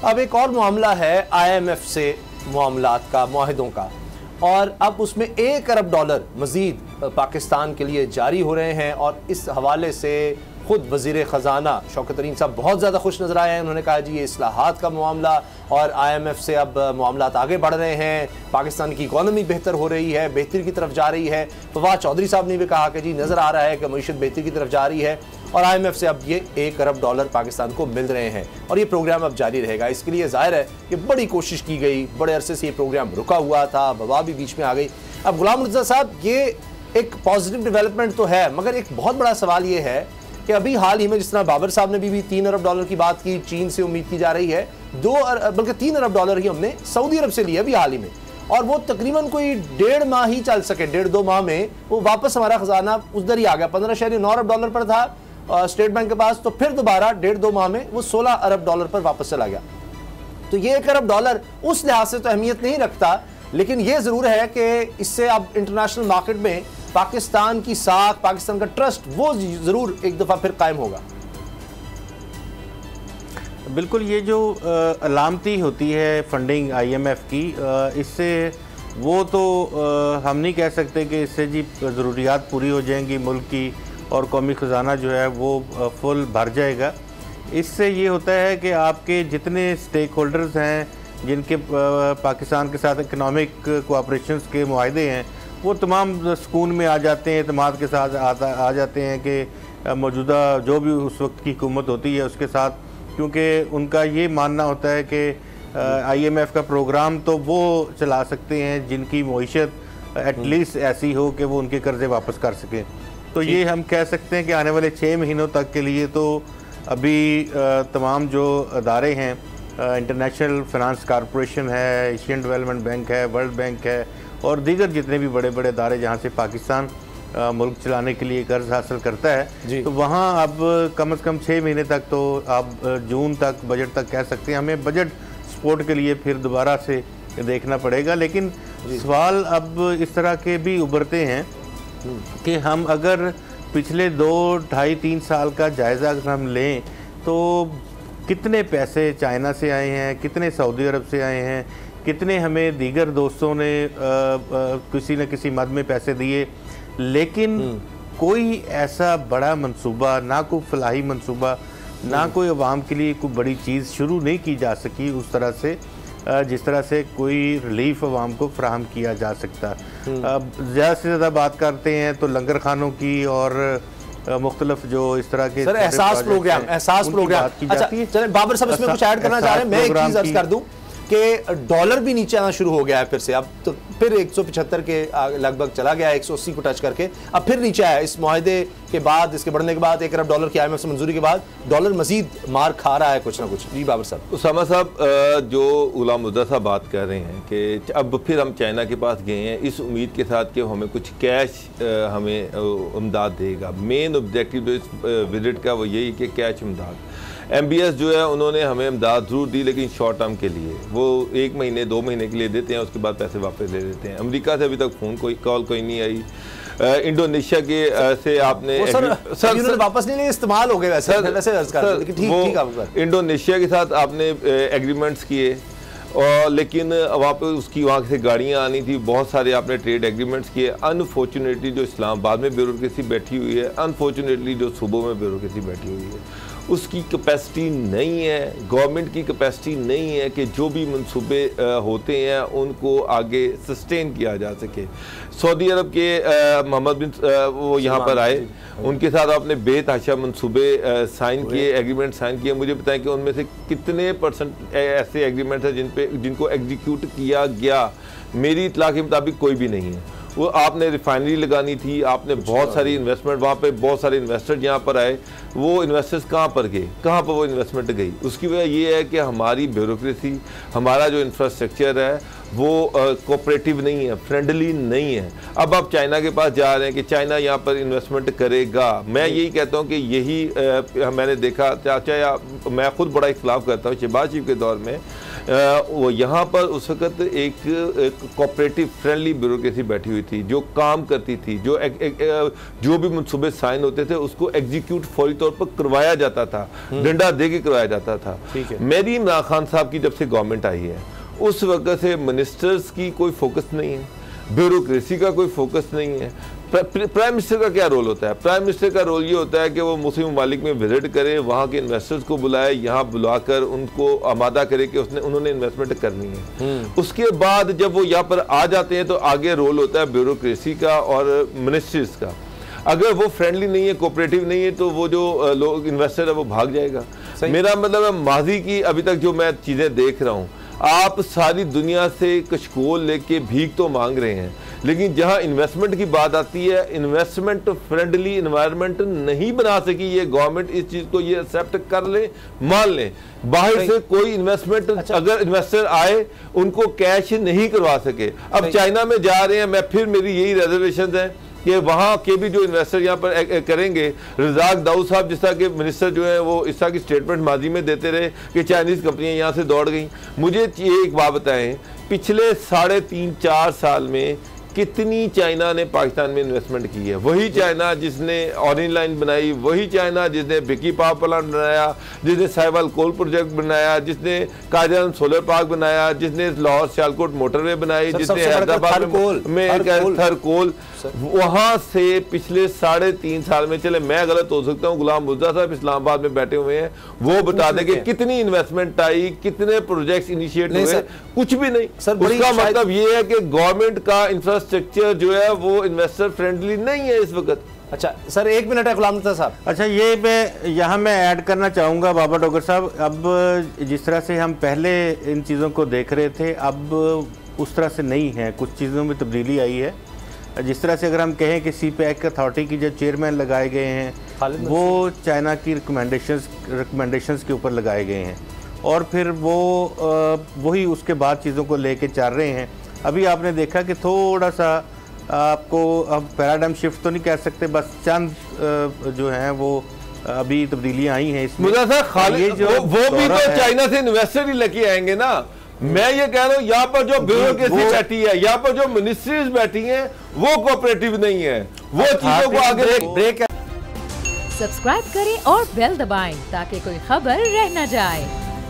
अब एक और मामला है IMF से मामलात का, मुआहिदों का, और अब उसमें $1 अरब मजीद पाकिस्तान के लिए जारी हो रहे हैं। और इस हवाले से खुद वज़ीर ख़जाना शौकत तरीन साहब बहुत ज़्यादा खुश नज़र आए हैं। उन्होंने कहा जी ये इस्लाहात का मामला और IMF से अब मामलात आगे बढ़ रहे हैं, पाकिस्तान की इकॉनमी बेहतर हो रही है, बेहतरी की तरफ जा रही है। फवाद चौधरी साहब ने भी कहा कि जी नज़र आ रहा है कि मईशत बेहतरी की तरफ जा रही है और IMF से अब ये $1 अरब पाकिस्तान को मिल रहे हैं और ये प्रोग्राम अब जारी रहेगा। इसके लिए ज़ाहिर है कि बड़ी कोशिश की गई, बड़े अरसे से ये प्रोग्राम रुका हुआ था, वबा भी बीच में आ गई। अब गुलाम मुर्तज़ा साहब, ये एक पॉजिटिव डेवलपमेंट तो है, मगर एक बहुत बड़ा सवाल ये है कि अभी हाल ही में जिस तरह बाबर साहब ने भी $3 अरब की बात की, चीन से उम्मीद की जा रही है बल्कि $3 अरब ही हमने सऊदी अरब से लिया अभी हाल ही में, और वो तकरीबन कोई 1.5 माह ही चल सके, 1.5-2 माह में वो वापस हमारा खजाना उधर ही आ गया। $15.9 अरब पर था स्टेट बैंक के पास, तो फिर दोबारा 1.5-2 माह में वो $16 अरब पर वापस चला गया। तो ये $1 अरब उस लिहाज से तो अहमियत नहीं रखता, लेकिन ये ज़रूर है कि इससे अब इंटरनेशनल मार्केट में पाकिस्तान की साख, पाकिस्तान का ट्रस्ट वो ज़रूर एक दफ़ा फिर कायम होगा। बिल्कुल, ये जो अलामती होती है फंडिंग IMF की, इससे वो तो हम नहीं कह सकते कि इससे जी ज़रूरियात पूरी हो जाएंगी मुल्क की और कौमी ख़जाना जो है वो फुल भर जाएगा। इससे ये होता है कि आपके जितने स्टेक होल्डर्स हैं जिनके पाकिस्तान के साथ इकनॉमिक कोऑपरेशंस के मुआहदे हैं, वो तमाम सुकून में आ जाते हैं, एतमाद के साथ आ जाते हैं कि मौजूदा जो भी उस वक्त की हुकूमत होती है उसके साथ, क्योंकि उनका ये मानना होता है कि IMF का प्रोग्राम तो वो चला सकते हैं जिनकी मईशत एटलीस्ट ऐसी हो कि वो उनके कर्ज़े वापस कर सकें। तो ये हम कह सकते हैं कि आने वाले 6 महीनों तक के लिए तो अभी तमाम जो अदारे हैं, इंटरनेशनल फाइनेंस कॉरपोरेशन है, एशियन डेवलपमेंट बैंक है, वर्ल्ड बैंक है और दीगर जितने भी बड़े बड़े अदारे जहाँ से पाकिस्तान मुल्क चलाने के लिए कर्ज हासिल करता है, तो वहाँ अब कम से कम 6 महीने तक, तो आप जून तक बजट तक कह सकते हैं, हमें बजट सपोर्ट के लिए फिर दोबारा से देखना पड़ेगा। लेकिन सवाल अब इस तरह के भी उभरते हैं कि हम अगर पिछले 2, 2.5, 3 साल का जायज़ा अगर हम लें तो कितने पैसे चाइना से आए हैं, कितने सऊदी अरब से आए हैं, कितने हमें दीगर दोस्तों ने किसी न किसी मद में पैसे दिए, लेकिन कोई ऐसा बड़ा मंसूबा, ना कोई फलाही मंसूबा, ना कोई अवाम के लिए कोई बड़ी चीज़ शुरू नहीं की जा सकी उस तरह से जिस तरह से कोई रिलीफ अवाम को फराहम किया जा सकता। ज़्यादा से ज़्यादा बात करते हैं तो लंगर खानों की और मुख्तलिफ जो इस तरह के एहसास प्रोग्राम अच्छा, चलें बाबर साहब इसमें कुछ ऐड करना चाह रहे हैं। मैं एक चीज़ अर्ज कर दूं कि डॉलर भी नीचे आना शुरू हो गया है फिर से, अब तो फिर 175 के लगभग चला गया है, 180 को टच करके अब फिर नीचे आया। इस मुआहदे के बाद, इसके बढ़ने के बाद, $1 अरब की IMF से मंजूरी के बाद डॉलर मजीद मार खा रहा है कुछ ना कुछ। जी बाबर साहब। उसामा साहब, जो गुलाम मुर्तज़ा साहब बात कर रहे हैं कि अब फिर हम चाइना के पास गए हैं इस उम्मीद के साथ कि हमें कुछ कैश हमें इमदाद देगा। मेन ऑब्जेक्टिव जो इस विजिट का वो यही कि कैश इमदाद। MBS जो है उन्होंने हमें इमदाद ज़रूर दी, लेकिन शॉर्ट टर्म के लिए, वो 1 महीने 2 महीने के लिए देते हैं, उसके बाद पैसे वापस ले लेते हैं। अमेरिका से अभी तक कॉल कोई नहीं आई। इंडोनेशिया के से आपने सर वापस नहीं लिए, इस्तेमाल हो गए वैसे इंडोनेशिया के साथ आपने एग्रीमेंट्स किए और लेकिन वहाँ पे उसकी वहाँ से गाड़ियाँ आनी थी, बहुत सारे आपने ट्रेड एग्रीमेंट्स किए। अनफॉर्चुनेटली जो इस्लामाबाद में ब्यूरोक्रेसी बैठी हुई है, अनफॉर्चुनेटली जो सूबों में ब्यूरोक्रेसी बैठी हुई है, उसकी कैपेसिटी नहीं है, गवर्नमेंट की कैपेसिटी नहीं है कि जो भी मंसूबे होते हैं उनको आगे सस्टेन किया जा सके। सऊदी अरब के मोहम्मद बिन वो यहाँ पर आए, उनके साथ आपने बेतहाशा मंसूबे साइन किए, एग्रीमेंट साइन किए। मुझे बताएं कि उनमें से कितने % ऐसे एग्रीमेंट हैं जिनको एग्जीक्यूट किया गया? मेरी इत्तला के मुताबिक कोई भी नहीं है। वो आपने रिफाइनरी लगानी थी, आपने बहुत सारी इन्वेस्टमेंट, वहाँ पे बहुत सारे इन्वेस्टर यहाँ पर आए, वो इन्वेस्टर्स कहाँ पर गए, कहाँ पर वो इन्वेस्टमेंट गई? उसकी वजह ये है कि हमारी ब्यूरोक्रेसी, हमारा जो इंफ्रास्ट्रक्चर है वो कोऑपरेटिव नहीं है, फ्रेंडली नहीं है। अब आप चाइना के पास जा रहे हैं कि चाइना यहाँ पर इन्वेस्टमेंट करेगा। मैं यही कहता हूँ कि यही मैंने देखा, चाचा मैं खुद बड़ा इख्तलाफ करता हूँ शहबाज शरीफ के दौर में, वो यहाँ पर उस वक्त एक कोऑपरेटिव फ्रेंडली ब्यूरोक्रेसी बैठी हुई थी जो काम करती थी, जो भी मनसूबे साइन होते थे उसको एग्जीक्यूट फौरी तौर पर करवाया जाता था, डंडा दे के करवाया जाता था। मेरी इमरान खान साहब की जब से गवर्नमेंट आई है उस वक्त से मिनिस्टर्स की कोई फोकस नहीं है, ब्यूरोक्रेसी का कोई फोकस नहीं है। प्राइम मिनिस्टर का क्या रोल होता है? प्राइम मिनिस्टर का रोल ये होता है कि वो मुस्लिम ममालिक में विजिट करे, वहाँ के इन्वेस्टर्स को बुलाए, यहाँ बुलाकर उनको आमादा करे कि उन्होंने इन्वेस्टमेंट करनी है। उसके बाद जब वो यहाँ पर आ जाते हैं तो आगे रोल होता है ब्यूरोक्रेसी का और मिनिस्ट्रीज का। अगर वो फ्रेंडली नहीं है, कोऑपरेटिव नहीं है, तो वो जो लोग इन्वेस्टर है वो भाग जाएगा। मेरा मतलब है माजी की अभी तक जो मैं चीज़ें देख रहा हूँ, आप सारी दुनिया से कशकोल लेके भीख तो मांग रहे हैं, लेकिन जहां इन्वेस्टमेंट की बात आती है, इन्वेस्टमेंट फ्रेंडली इन्वायरमेंट नहीं बना सकी ये गवर्नमेंट। इस चीज को ये एक्सेप्ट कर ले, मान लें। बाहर से कोई इन्वेस्टमेंट अगर इन्वेस्टर आए उनको कैश नहीं करवा सके। अब चाइना में जा रहे हैं, मैं फिर मेरी यही रिजर्वेशन है कि वहाँ के भी जो इन्वेस्टर यहाँ पर करेंगे, रज़ाक दाऊद साहब जिस तरह के मिनिस्टर जो है वो इस तरह की स्टेटमेंट माजी में देते रहे कि चाइनीज़ कंपनियाँ यहाँ से दौड़ गई। मुझे ये एक बात बताएं, पिछले 3.5-4 साल में कितनी चाइना ने पाकिस्तान में इन्वेस्टमेंट की है? वही चाइना जिसने ऑरेंज लाइन बनाई, वही चाइना जिसने बिकी पावर प्लांट बनाया, जिसने साहिवाल कोल प्रोजेक्ट बनाया, जिसने कायदे सोलर पार्क बनाया, जिसने लाहौर सियालकोट मोटरवे बनाई, जिसने हैदराबाद में थर कोल, वहां से पिछले 3.5 साल में, चले मैं गलत हो सकता हूँ, गुलाम मुर्तज़ा साहब इस्लामाबाद में बैठे हुए हैं, वो बता दें कि कितनी इन्वेस्टमेंट आई, कितने प्रोजेक्ट्स इनिशिएट हुए। कुछ भी नहीं। उसका मतलब ये है कि गवर्नमेंट का इंफ्रास्ट्रक्चर जो है वो इन्वेस्टर फ्रेंडली नहीं है इस वक्त। अच्छा सर, 1 मिनट है गुलाम मुर्तज़ा साहब। अच्छा, ये मैं यहाँ ऐड करना चाहूँगा बाबा डोगर साहब। अब जिस तरह से हम पहले इन चीज़ों को देख रहे थे, अब उस तरह से नहीं है, कुछ चीज़ों में तब्दीली आई है। जिस तरह से अगर हम कहें कि CPEC अथॉरिटी की जो चेयरमैन लगाए गए हैं वो चाइना की रिकमेंडेशंस के ऊपर लगाए गए हैं, और फिर वो वही उसके बाद चीज़ों को लेके चल रहे हैं। अभी आपने देखा कि थोड़ा सा आपको अब पैराडाइम शिफ्ट तो नहीं कह सकते, बस चंद जो हैं वो अभी तब्दीलियां आई हैं इसमें। वो भी तो चाइना से इन्वेस्टर ही लेके आएंगे ना। मैं ये कह रहा हूँ यहाँ पर जो ब्यूरोक्रेसी बैठी है, यहाँ पर जो मिनिस्ट्रीज बैठी हैं वो कोऑपरेटिव नहीं है, वो चीजों को आगे ब्रेक। सब्सक्राइब करें और बेल दबाएं ताकि कोई खबर रह न जाए।